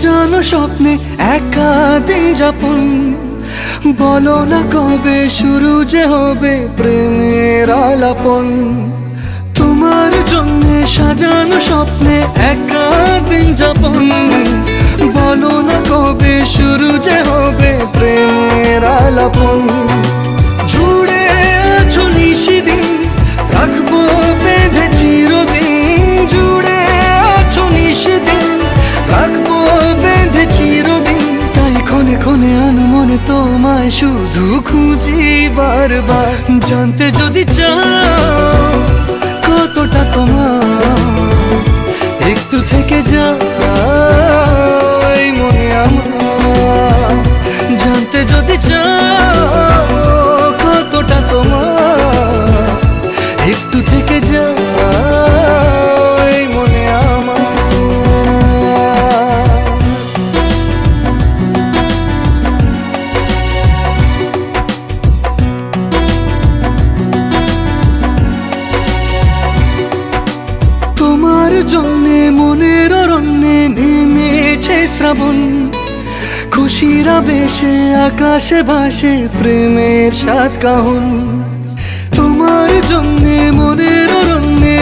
সাজানো স্বপ্নে একা দিন যাপন, বলো না কবে শুরু যে হবে প্রেমের আলাপন। তোমার জন্যে সাজানো স্বপ্নে একা দিন যাপন, বলো না কবে শুরু যে হবে প্রেমের আলাপন। জুড়ে আছো নিশিদিন, রাখবো বেঁধে চিরদিন। জুড়ে আছো নিশিদিন, রাখবো বেঁধে চিরদিন। তাই ক্ষণে ক্ষণে আনমনে তোমায় শুধু খুঁজি বারবার। জানতে যদি চাও কতটা তোমার, একটু থেকে যাও এই মনে আমার। জানতে যদি চাও কতটা তোমার, একটু থেকে যাও এই মনে আমার। তোমার জন্যে মনের অরণ্যে নেমেছে শ্রাবণ, খুশির আবেশে আকাশে ভাসে প্রেমের সাত কাহন। তোমার জন্যে মনের অরণ্যে